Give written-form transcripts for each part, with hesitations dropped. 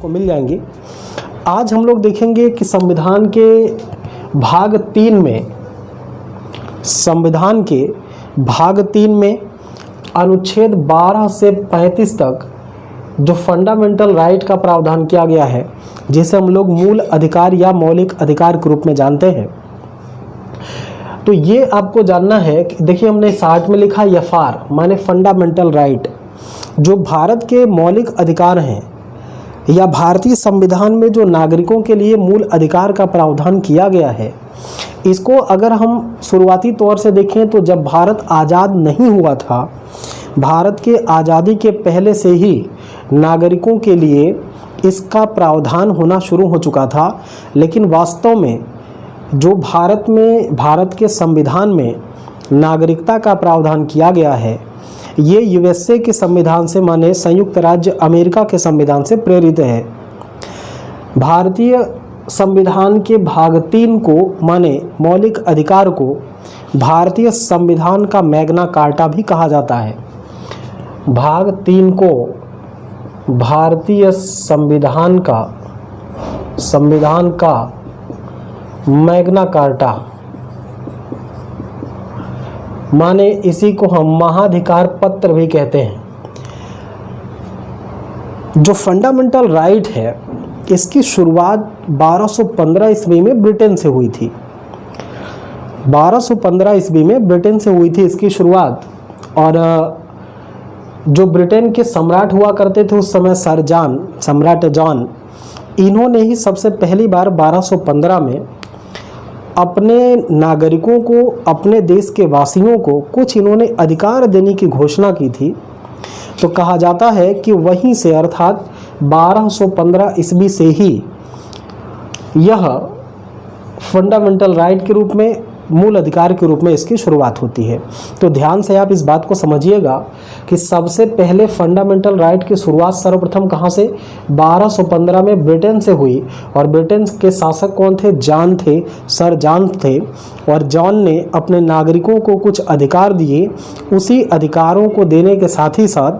आपको मिल जाएंगे। आज हम लोग देखेंगे कि संविधान के भाग 3 में, संविधान के भाग 3 में अनुच्छेद 12 से 35 तक जो फंडामेंटल राइट का प्रावधान किया गया है, जिसे हम लोग मूल अधिकार या मौलिक अधिकार के रूप में जानते हैं। तो ये आपको जानना है कि देखिए, हमने शार्ट में लिखा एफआर माने फंडामेंटल राइट, जो भारत के मौलिक अधिकार हैं या भारतीय संविधान में जो नागरिकों के लिए मूल अधिकार का प्रावधान किया गया है। इसको अगर हम शुरुआती तौर से देखें तो जब भारत आज़ाद नहीं हुआ था, भारत के आज़ादी के पहले से ही नागरिकों के लिए इसका प्रावधान होना शुरू हो चुका था। लेकिन वास्तव में जो भारत के संविधान में नागरिकता का प्रावधान किया गया है, ये यूएसए के संविधान से माने संयुक्त राज्य अमेरिका के संविधान से प्रेरित है। भारतीय संविधान के भाग 3 को माने मौलिक अधिकार को भारतीय संविधान का मैग्ना कार्टा भी कहा जाता है। भाग 3 को भारतीय संविधान का मैग्ना कार्टा माने इसी को हम महाधिकार पत्र भी कहते हैं। जो फंडामेंटल राइट है, इसकी शुरुआत 1215 ईस्वी में ब्रिटेन से हुई थी। 1215 ईस्वी में ब्रिटेन से हुई थी इसकी शुरुआत। और जो ब्रिटेन के सम्राट हुआ करते थे उस समय सम्राट जॉन, इन्होंने ही सबसे पहली बार 1215 में अपने नागरिकों को, अपने देश के वासियों को कुछ इन्होंने अधिकार देने की घोषणा की थी। तो कहा जाता है कि वहीं से अर्थात 1215 ईस्वी से ही यह फंडामेंटल राइट के रूप में, मूल अधिकार के रूप में इसकी शुरुआत होती है। तो ध्यान से आप इस बात को समझिएगा कि सबसे पहले फंडामेंटल राइट की शुरुआत सर्वप्रथम कहाँ से, 1215 में ब्रिटेन से हुई। और ब्रिटेन के शासक कौन थे? सर जॉन थे। और जॉन ने अपने नागरिकों को कुछ अधिकार दिए। उसी अधिकारों को देने के साथ ही साथ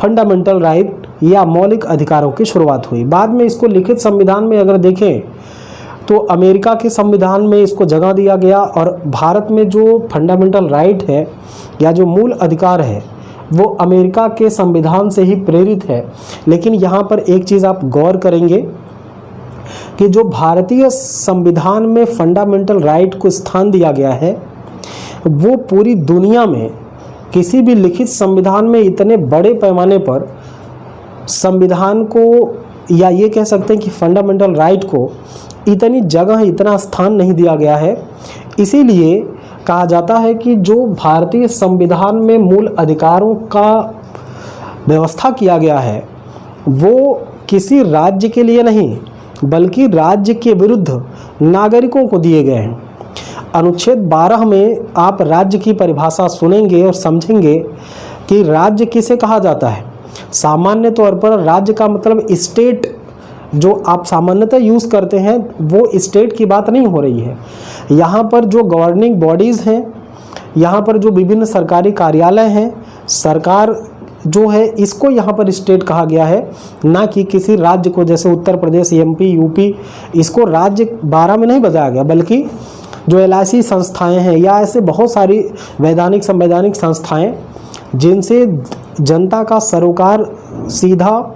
फंडामेंटल राइट या मौलिक अधिकारों की शुरुआत हुई। बाद में इसको लिखित संविधान में अगर देखें तो अमेरिका के संविधान में इसको जगह दिया गया। और भारत में जो फंडामेंटल राइट है या जो मूल अधिकार है, वो अमेरिका के संविधान से ही प्रेरित है। लेकिन यहाँ पर एक चीज़ आप गौर करेंगे कि जो भारतीय संविधान में फंडामेंटल राइट को स्थान दिया गया है, वो पूरी दुनिया में किसी भी लिखित संविधान में इतने बड़े पैमाने पर संविधान को, या ये कह सकते हैं कि फंडामेंटल राइट को इतनी जगह, इतना स्थान नहीं दिया गया है। इसीलिए कहा जाता है कि जो भारतीय संविधान में मूल अधिकारों का व्यवस्था किया गया है, वो किसी राज्य के लिए नहीं बल्कि राज्य के विरुद्ध नागरिकों को दिए गए हैं। अनुच्छेद 12 में आप राज्य की परिभाषा सुनेंगे और समझेंगे कि राज्य किसे कहा जाता है। सामान्य तौर पर राज्य का मतलब स्टेट, जो आप सामान्यतः यूज़ करते हैं, वो स्टेट की बात नहीं हो रही है। यहाँ पर जो गवर्निंग बॉडीज़ हैं, यहाँ पर जो विभिन्न सरकारी कार्यालय हैं, सरकार जो है, इसको यहाँ पर स्टेट कहा गया है, ना कि किसी राज्य को। जैसे उत्तर प्रदेश, एमपी, यूपी, इसको राज्य 12 में नहीं बताया गया, बल्कि जो LIC संस्थाएँ हैं या ऐसे बहुत सारी वैधानिक संवैधानिक संस्थाएँ जिनसे जनता का सरोकार सीधा,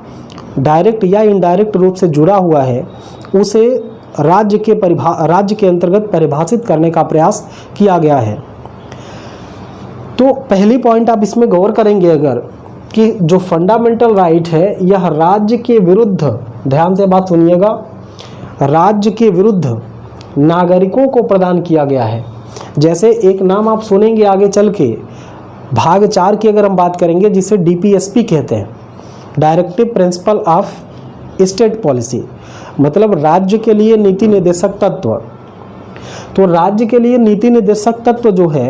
डायरेक्ट या इनडायरेक्ट रूप से जुड़ा हुआ है, उसे राज्य के अंतर्गत परिभाषित करने का प्रयास किया गया है। तो पहली पॉइंट आप इसमें गौर करेंगे अगर, कि जो फंडामेंटल राइट है यह राज्य के विरुद्ध, ध्यान से बात सुनिएगा, राज्य के विरुद्ध नागरिकों को प्रदान किया गया है। जैसे एक नाम आप सुनेंगे आगे चल के, भाग 4 की अगर हम बात करेंगे, जिसे DPSP कहते हैं, directive principle of state policy, मतलब राज्य के लिए नीति निर्देशक तत्व। तो राज्य के लिए नीति निर्देशक तत्व जो है,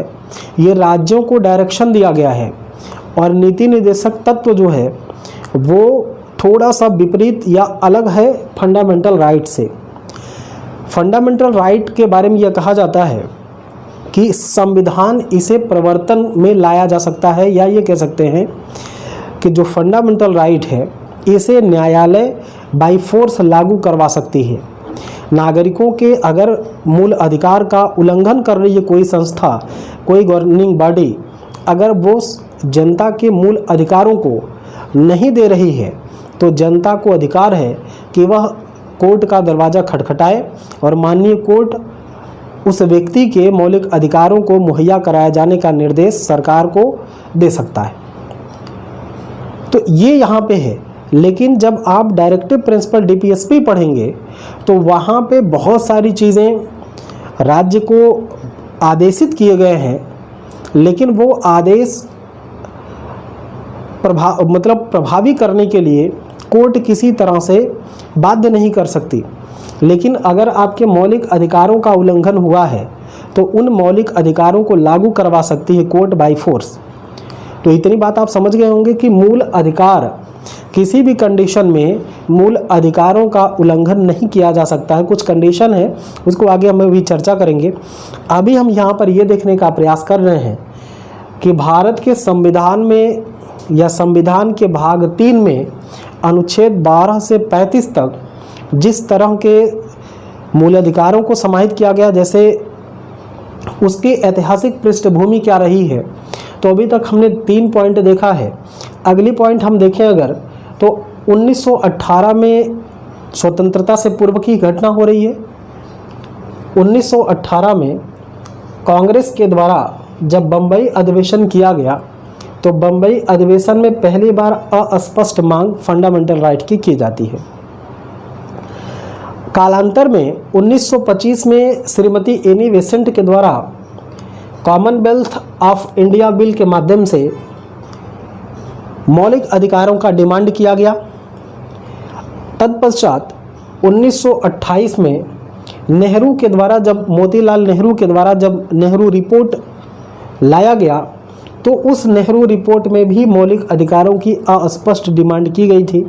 ये राज्यों को डायरेक्शन दिया गया है। और नीति निर्देशक तत्व जो है वो थोड़ा सा विपरीत या अलग है फंडामेंटल राइट से। फंडामेंटल राइट के बारे में यह कहा जाता है कि संविधान इसे प्रवर्तन में लाया जा सकता है, या ये कह सकते हैं कि जो फंडामेंटल राइट है इसे न्यायालय बाई फोर्स लागू करवा सकती है। नागरिकों के अगर मूल अधिकार का उल्लंघन कर रही है कोई संस्था, कोई गवर्निंग बॉडी, अगर वो जनता के मूल अधिकारों को नहीं दे रही है तो जनता को अधिकार है कि वह कोर्ट का दरवाज़ा खटखटाए और माननीय कोर्ट उस व्यक्ति के मौलिक अधिकारों को मुहैया कराए जाने का निर्देश सरकार को दे सकता है। तो ये यहाँ पे है। लेकिन जब आप डायरेक्टिव प्रिंसिपल डीपीएसपी पढ़ेंगे तो वहाँ पे बहुत सारी चीज़ें राज्य को आदेशित किए गए हैं, लेकिन वो आदेश प्रभावी करने के लिए कोर्ट किसी तरह से बाध्य नहीं कर सकती। लेकिन अगर आपके मौलिक अधिकारों का उल्लंघन हुआ है तो उन मौलिक अधिकारों को लागू करवा सकती है कोर्ट बाय फोर्स। तो इतनी बात आप समझ गए होंगे कि मूल अधिकार किसी भी कंडीशन में मूल अधिकारों का उल्लंघन नहीं किया जा सकता है। कुछ कंडीशन है, उसको आगे हम भी चर्चा करेंगे। अभी हम यहाँ पर ये देखने का प्रयास कर रहे हैं कि भारत के संविधान में या संविधान के भाग 3 में अनुच्छेद 12 से 35 तक जिस तरह के मूल अधिकारों को समाहित किया गया, जैसे उसकी ऐतिहासिक पृष्ठभूमि क्या रही है, तो अभी तक हमने 3 पॉइंट देखा है। अगली पॉइंट हम देखें अगर तो 1918 में स्वतंत्रता से पूर्व की घटना हो रही है। 1918 में कांग्रेस के द्वारा जब बम्बई अधिवेशन किया गया तो बम्बई अधिवेशन में पहली बार अस्पष्ट मांग फंडामेंटल राइट की जाती है। कालांतर में 1925 में श्रीमती एनी बेसेंट के द्वारा कॉमनवेल्थ ऑफ इंडिया बिल के माध्यम से मौलिक अधिकारों का डिमांड किया गया। तत्पश्चात 1928 में नेहरू के द्वारा जब मोतीलाल नेहरू के द्वारा जब नेहरू रिपोर्ट लाया गया तो उस नेहरू रिपोर्ट में भी मौलिक अधिकारों की अस्पष्ट डिमांड की गई थी।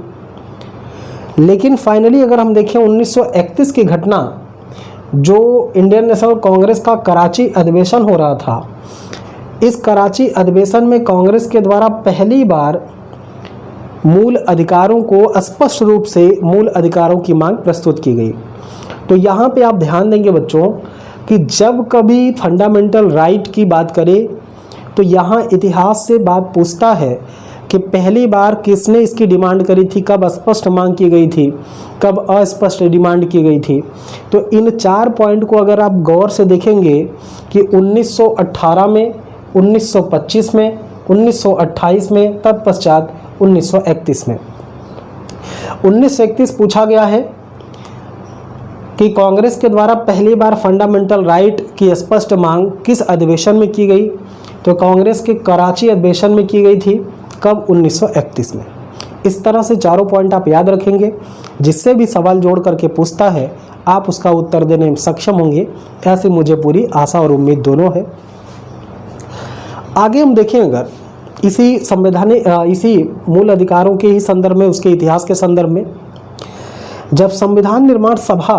लेकिन फाइनली अगर हम देखें 1931 की घटना, जो इंडियन नेशनल कांग्रेस का कराची अधिवेशन हो रहा था, इस कराची अधिवेशन में कांग्रेस के द्वारा पहली बार मूल अधिकारों को स्पष्ट रूप से मूल अधिकारों की मांग प्रस्तुत की गई। तो यहाँ पे आप ध्यान देंगे बच्चों कि जब कभी फंडामेंटल राइट की बात करें तो यहाँ इतिहास से बात पूछता है कि पहली बार किसने इसकी डिमांड करी थी, कब स्पष्ट मांग की गई थी, कब अस्पष्ट डिमांड की गई थी। तो इन 4 पॉइंट को अगर आप गौर से देखेंगे कि 1918 में, 1925 में, 1928 में, तत्पश्चात 1931 में। 1931 पूछा गया है कि कांग्रेस के द्वारा पहली बार फंडामेंटल राइट की स्पष्ट मांग किस अधिवेशन में की गई, तो कांग्रेस के कराची अधिवेशन में की गई थी। कब? 1931 में। इस तरह से चारों पॉइंट आप याद रखेंगे, जिससे भी सवाल जोड़ करके पूछता है आप उसका उत्तर देने में सक्षम होंगे, ऐसे मुझे पूरी आशा और उम्मीद दोनों है। आगे हम देखें अगर इसी मूल अधिकारों के ही संदर्भ में, उसके इतिहास के संदर्भ में, जब संविधान निर्माण सभा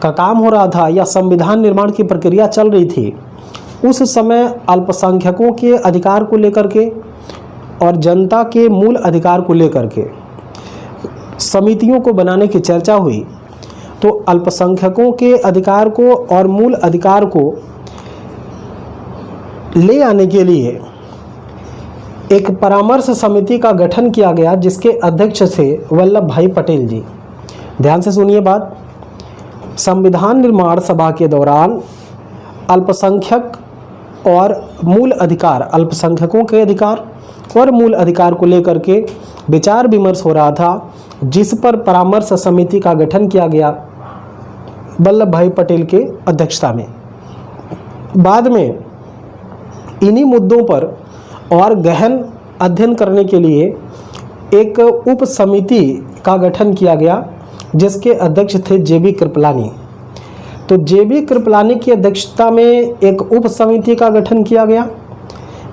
का काम हो रहा था या संविधान निर्माण की प्रक्रिया चल रही थी, उस समय अल्पसंख्यकों के अधिकार को लेकर के और जनता के मूल अधिकार को लेकर के समितियों को बनाने की चर्चा हुई। तो अल्पसंख्यकों के अधिकार को और मूल अधिकार को ले आने के लिए एक परामर्श समिति का गठन किया गया, जिसके अध्यक्ष थे वल्लभ भाई पटेल जी। ध्यान से सुनिए बात। संविधान निर्माण सभा के दौरान अल्पसंख्यक और मूल अधिकार, अल्पसंख्यकों के अधिकार और मूल अधिकार को लेकर के विचार विमर्श हो रहा था, जिस पर परामर्श समिति का गठन किया गया वल्लभ भाई पटेल के अध्यक्षता में। बाद में इन्हीं मुद्दों पर और गहन अध्ययन करने के लिए एक उप समिति का गठन किया गया, जिसके अध्यक्ष थे जेबी कृपलानी। तो जेबी कृपलानी की अध्यक्षता में एक उप समिति का गठन किया गया।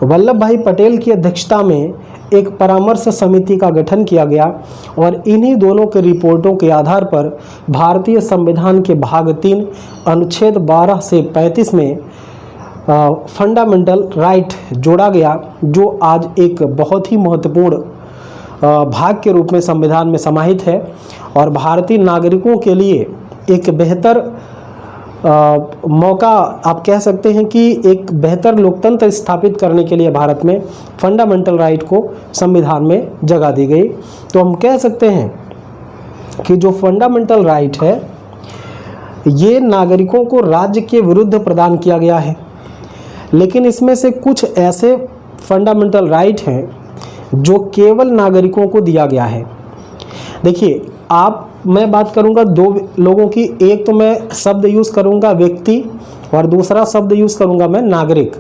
वल्लभ भाई पटेल की अध्यक्षता में एक परामर्श समिति का गठन किया गया और इन्हीं दोनों के रिपोर्टों के आधार पर भारतीय संविधान के भाग 3 अनुच्छेद 12 से 35 में फंडामेंटल राइट जोड़ा गया, जो आज एक बहुत ही महत्वपूर्ण भाग के रूप में संविधान में समाहित है और भारतीय नागरिकों के लिए एक बेहतर मौका आप कह सकते हैं कि एक बेहतर लोकतंत्र स्थापित करने के लिए भारत में फंडामेंटल राइट को संविधान में जगह दी गई। तो हम कह सकते हैं कि जो फंडामेंटल राइट है ये नागरिकों को राज्य के विरुद्ध प्रदान किया गया है, लेकिन इसमें से कुछ ऐसे फंडामेंटल राइट हैं जो केवल नागरिकों को दिया गया है। देखिए, मैं बात करूंगा दो लोगों की, एक तो मैं शब्द यूज़ करूंगा व्यक्ति और दूसरा शब्द यूज़ करूंगा मैं नागरिक।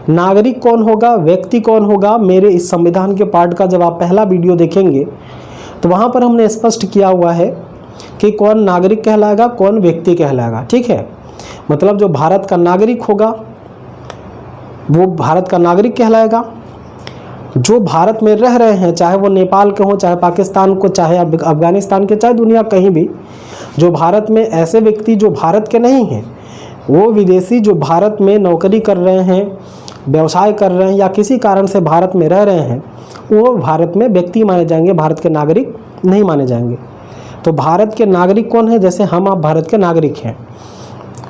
नागरिक कौन होगा, व्यक्ति कौन होगा, मेरे इस संविधान के पार्ट का जब आप पहला वीडियो देखेंगे तो वहाँ पर हमने स्पष्ट किया हुआ है कि कौन नागरिक कहलाएगा, कौन व्यक्ति कहलाएगा। ठीक है, मतलब जो भारत का नागरिक होगा वो भारत का नागरिक कहलाएगा। जो भारत में रह रहे हैं, चाहे वो नेपाल के हों, चाहे पाकिस्तान को, चाहे अफगानिस्तान के, चाहे दुनिया कहीं भी, जो भारत में ऐसे व्यक्ति जो भारत के नहीं हैं, वो विदेशी जो भारत में नौकरी कर रहे हैं, व्यवसाय कर रहे हैं या किसी कारण से भारत में रह रहे हैं, वो भारत में व्यक्ति माने जाएंगे, भारत के नागरिक नहीं माने जाएंगे। तो भारत के नागरिक कौन है, जैसे हम आप भारत के नागरिक हैं।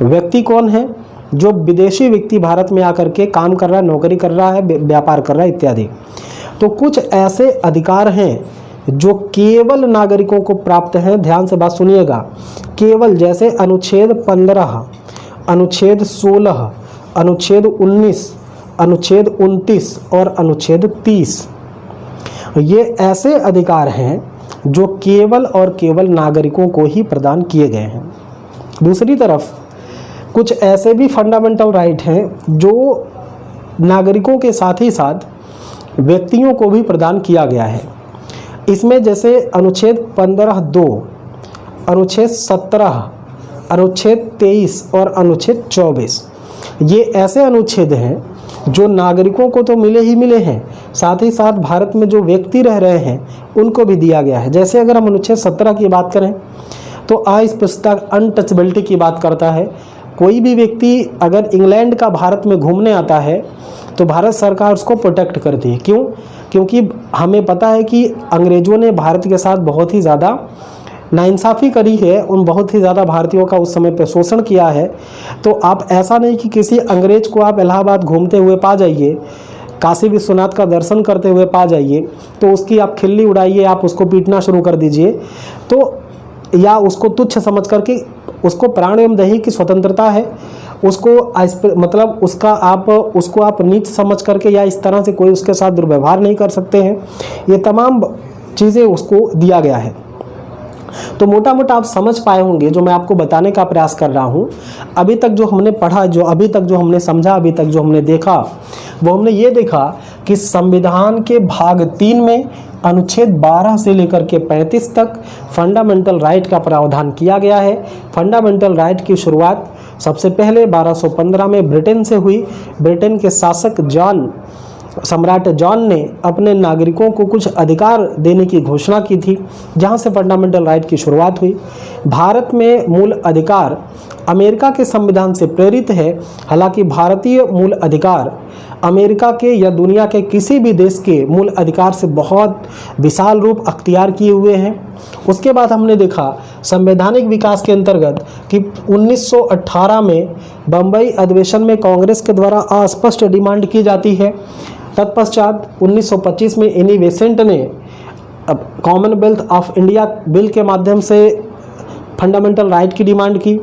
व्यक्ति कौन है, जो विदेशी व्यक्ति भारत में आकर के काम कर रहा है, नौकरी कर रहा है, व्यापार कर रहा है इत्यादि। तो कुछ ऐसे अधिकार हैं जो केवल नागरिकों को प्राप्त हैं। ध्यान से बात सुनिएगा, केवल, जैसे अनुच्छेद 15, अनुच्छेद 16, अनुच्छेद 19, अनुच्छेद 29 और अनुच्छेद 30, ये ऐसे अधिकार हैं जो केवल और केवल नागरिकों को ही प्रदान किए गए हैं। दूसरी तरफ कुछ ऐसे भी फंडामेंटल राइट हैं जो नागरिकों के साथ ही साथ व्यक्तियों को भी प्रदान किया गया है। इसमें जैसे अनुच्छेद 15(2), अनुच्छेद 17, अनुच्छेद 23 और अनुच्छेद 24, ये ऐसे अनुच्छेद हैं जो नागरिकों को तो मिले ही मिले हैं, साथ ही साथ भारत में जो व्यक्ति रह रहे हैं उनको भी दिया गया है। जैसे अगर हम अनुच्छेद 17 की बात करें तो अस्पृश्यता, अनटचेबिलिटी की बात करता है। कोई भी व्यक्ति अगर इंग्लैंड का भारत में घूमने आता है तो भारत सरकार उसको प्रोटेक्ट करती है। क्यों? क्योंकि हमें पता है कि अंग्रेज़ों ने भारत के साथ बहुत ही ज़्यादा नाइंसाफ़ी करी है, उन बहुत ही ज़्यादा भारतीयों का उस समय पे शोषण किया है। तो आप ऐसा नहीं कि किसी अंग्रेज़ को आप इलाहाबाद घूमते हुए पा जाइए, काशी विश्वनाथ का दर्शन करते हुए पा जाइए तो उसकी आप खिल्ली उड़ाइए, आप उसको पीटना शुरू कर दीजिए, तो या उसको तुच्छ समझ करके, उसको प्राण एवं दही की स्वतंत्रता है, उसको मतलब उसको आप नीच समझ करके या इस तरह से कोई उसके साथ दुर्व्यवहार नहीं कर सकते हैं। ये तमाम चीज़ें उसको दिया गया है। तो मोटा मोटा आप समझ पाए होंगे जो मैं आपको बताने का प्रयास कर रहा हूँ। अभी तक जो हमने पढ़ा, जो अभी तक जो हमने समझा, अभी तक जो हमने देखा, वो हमने ये देखा कि संविधान के भाग 3 में अनुच्छेद 12 से लेकर के 35 तक फंडामेंटल राइट का प्रावधान किया गया है। फंडामेंटल राइट की शुरुआत सबसे पहले 1215 में ब्रिटेन से हुई। ब्रिटेन के शासक सम्राट जॉन ने अपने नागरिकों को कुछ अधिकार देने की घोषणा की थी, जहां से फंडामेंटल राइट की शुरुआत हुई। भारत में मूल अधिकार अमेरिका के संविधान से प्रेरित है। हालांकि भारतीय मूल अधिकार अमेरिका के या दुनिया के किसी भी देश के मूल अधिकार से बहुत विशाल रूप अख्तियार किए हुए हैं। उसके बाद हमने देखा संवैधानिक विकास के अंतर्गत कि 1918 में बम्बई अधिवेशन में कांग्रेस के द्वारा अस्पष्ट डिमांड की जाती है। तत्पश्चात 1925 में एनी बेसेंट ने कॉमनवेल्थ ऑफ इंडिया बिल के माध्यम से फंडामेंटल राइट की डिमांड की।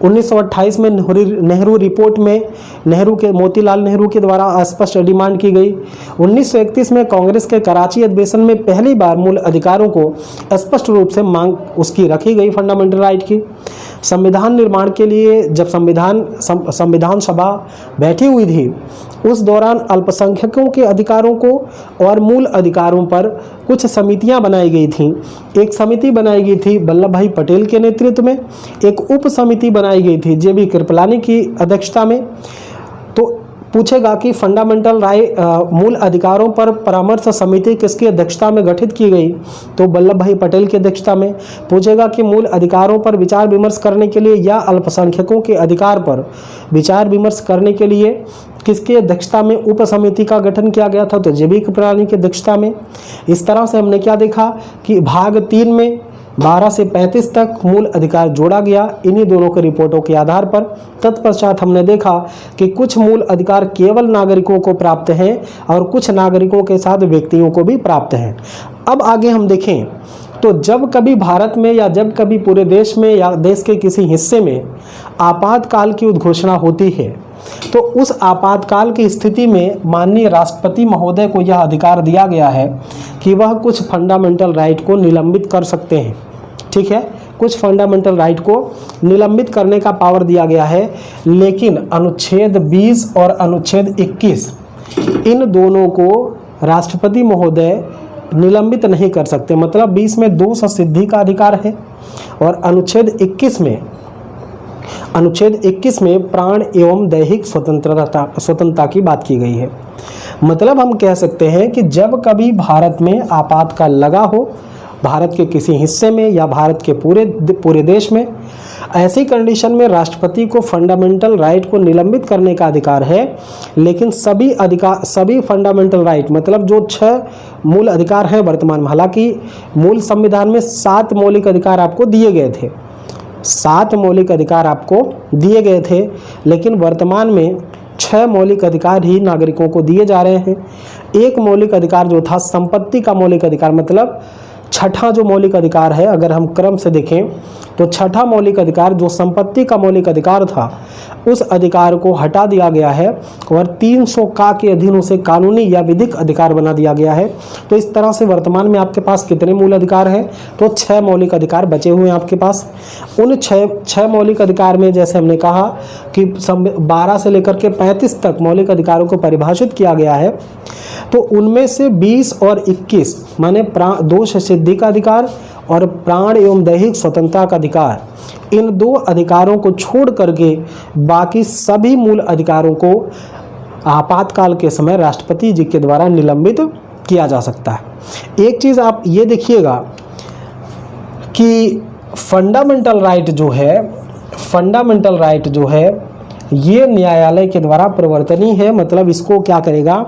1928 में नेहरू रिपोर्ट में मोतीलाल नेहरू के द्वारा अस्पष्ट डिमांड की गई। 1931 में कांग्रेस के कराची अधिवेशन में पहली बार मूल अधिकारों को स्पष्ट रूप से मांग उसकी रखी गई फंडामेंटल राइट की। संविधान निर्माण के लिए जब संविधान सभा बैठी हुई थी, उस दौरान अल्पसंख्यकों के अधिकारों को और मूल अधिकारों पर कुछ समितियां बनाई गई थीं। एक समिति बनाई गई थी वल्लभ भाई पटेल के नेतृत्व में, एक उप समिति बनाई गई थी जे बी कृपलानी की अध्यक्षता में। तो पूछेगा कि फंडामेंटल मूल अधिकारों पर परामर्श समिति किसकी अध्यक्षता में गठित की गई, तो वल्लभ भाई पटेल की अध्यक्षता में। पूछेगा कि मूल अधिकारों पर विचार विमर्श करने के लिए या अल्पसंख्यकों के अधिकार पर विचार विमर्श करने के लिए किसकी अध्यक्षता में उप समिति का गठन किया गया था? तो जैविक प्रणाली की अध्यक्षता में। इस तरह से हमने क्या देखा कि भाग 3 में 12 से 35 तक मूल अधिकार जोड़ा गया इन्हीं दोनों की रिपोर्टों के आधार पर। तत्पश्चात हमने देखा कि कुछ मूल अधिकार केवल नागरिकों को प्राप्त हैं और कुछ नागरिकों के साथ व्यक्तियों को भी प्राप्त हैं। अब आगे हम देखें तो जब कभी भारत में या जब कभी पूरे देश में या देश के किसी हिस्से में आपातकाल की उद्घोषणा होती है तो उस आपातकाल की स्थिति में माननीय राष्ट्रपति महोदय को यह अधिकार दिया गया है कि वह कुछ फंडामेंटल राइट को निलंबित कर सकते हैं। ठीक है, कुछ फंडामेंटल राइट को निलंबित करने का पावर दिया गया है, लेकिन अनुच्छेद 20 और अनुच्छेद 21 इन दोनों को राष्ट्रपति महोदय निलंबित नहीं कर सकते। मतलब 20 में दोष सिद्धि का अधिकार है और अनुच्छेद 21 में प्राण एवं दैहिक स्वतंत्रता की बात की गई है। मतलब हम कह सकते हैं कि जब कभी भारत में आपातकाल लगा हो, भारत के किसी हिस्से में या भारत के पूरे देश में, ऐसी कंडीशन में राष्ट्रपति को फंडामेंटल राइट को निलंबित करने का अधिकार है। लेकिन सभी फंडामेंटल राइट मतलब जो 6 मूल अधिकार हैं वर्तमान में, हालांकि मूल संविधान में 7 मौलिक अधिकार आपको दिए गए थे, 7 मौलिक अधिकार आपको दिए गए थे, लेकिन वर्तमान में 6 मौलिक अधिकार ही नागरिकों को दिए जा रहे हैं। एक मौलिक अधिकार जो था संपत्ति का मौलिक अधिकार, मतलब छठा जो मौलिक अधिकार है, अगर हम क्रम से देखें तो छठा मौलिक अधिकार जो संपत्ति का मौलिक अधिकार था उस अधिकार को हटा दिया गया है और 300 का के अधीन उसे कानूनी या विधिक अधिकार बना दिया गया है। तो इस तरह से वर्तमान में आपके पास कितने मूल अधिकार हैं? तो 6 मौलिक अधिकार बचे हुए हैं आपके पास। उन 6 मौलिक अधिकार में जैसे हमने कहा कि 12 से लेकर के 35 तक मौलिक अधिकारों को परिभाषित किया गया है। तो उनमें से 20 और 21 माने दोष सिद्धि का अधिकार और प्राण एवं दैहिक स्वतंत्रता का अधिकार, इन 2 अधिकारों को छोड़ करके बाकी सभी मूल अधिकारों को आपातकाल के समय राष्ट्रपति जी के द्वारा निलंबित किया जा सकता है। एक चीज़ आप ये देखिएगा कि फंडामेंटल राइट जो है ये न्यायालय के द्वारा परिवर्तनीय है। मतलब इसको क्या करेगा,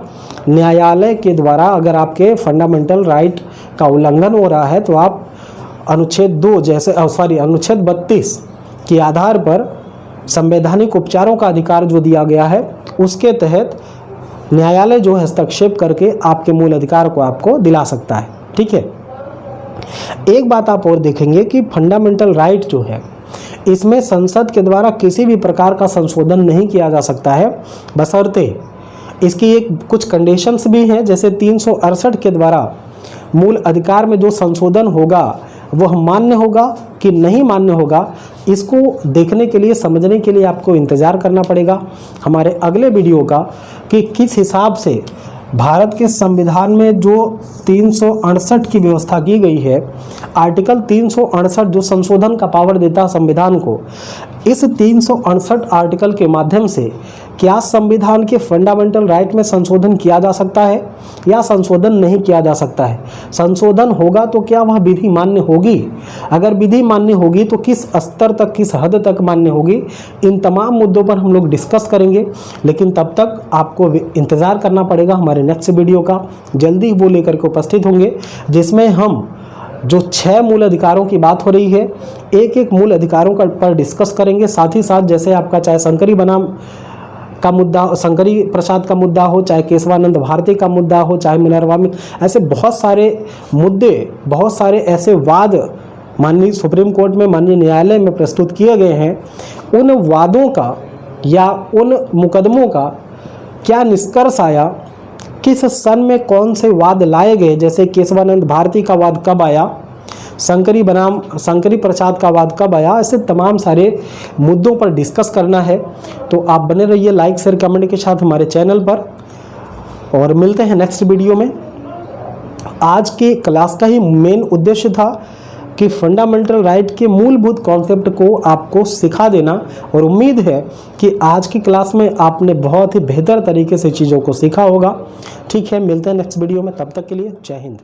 न्यायालय के द्वारा अगर आपके फंडामेंटल राइट का उल्लंघन हो रहा है तो आप अनुच्छेद 32 के आधार पर संवैधानिक उपचारों का अधिकार जो दिया गया है उसके तहत न्यायालय जो हस्तक्षेप करके आपके मूल अधिकार को आपको दिला सकता है। ठीक है, एक बात आप और देखेंगे कि फंडामेंटल राइट जो है इसमें संसद के द्वारा किसी भी प्रकार का संशोधन नहीं किया जा सकता है, बशर्ते इसकी कुछ कंडीशंस भी हैं। जैसे 368 के द्वारा मूल अधिकार में जो संशोधन होगा वह मान्य होगा कि नहीं मान्य होगा, इसको देखने के लिए समझने के लिए आपको इंतज़ार करना पड़ेगा हमारे अगले वीडियो का कि किस हिसाब से भारत के संविधान में जो 368 की व्यवस्था की गई है, आर्टिकल 368 जो संशोधन का पावर देता है संविधान को, इस 368 आर्टिकल के माध्यम से क्या संविधान के फंडामेंटल राइट में संशोधन किया जा सकता है या संशोधन नहीं किया जा सकता है। संशोधन होगा तो क्या वह विधि मान्य होगी, अगर विधि मान्य होगी तो किस स्तर तक, किस हद तक मान्य होगी, इन तमाम मुद्दों पर हम लोग डिस्कस करेंगे। लेकिन तब तक आपको इंतज़ार करना पड़ेगा हमारे नेक्स्ट वीडियो का। जल्दी ही वो लेकर के उपस्थित होंगे जिसमें हम जो 6 मूल अधिकारों की बात हो रही है एक मूल अधिकारों पर डिस्कस करेंगे। साथ ही साथ जैसे आपका चाहे शंकरी बनाम का मुद्दा, शंकरी प्रसाद का मुद्दा हो, चाहे केशवानंद भारती का मुद्दा हो, चाहे मिनर्वा में, ऐसे बहुत सारे मुद्दे, बहुत सारे ऐसे वाद माननीय सुप्रीम कोर्ट में, माननीय न्यायालय में प्रस्तुत किए गए हैं। उन वादों का या उन मुकदमों का क्या निष्कर्ष आया, किस सन में कौन से वाद लाए गए, जैसे केशवानंद भारती का वाद कब आया, शंकरी बनाम शंकरी प्रसाद का वाद कब आया, ऐसे तमाम सारे मुद्दों पर डिस्कस करना है। तो आप बने रहिए लाइक शेयर कमेंट के साथ हमारे चैनल पर, और मिलते हैं नेक्स्ट वीडियो में। आज की क्लास का ही मेन उद्देश्य था कि फंडामेंटल राइट के मूलभूत कॉन्सेप्ट को आपको सिखा देना, और उम्मीद है कि आज की क्लास में आपने बहुत ही बेहतर तरीके से चीज़ों को सीखा होगा। ठीक है, मिलते हैं नेक्स्ट वीडियो में, तब तक के लिए जय हिंद।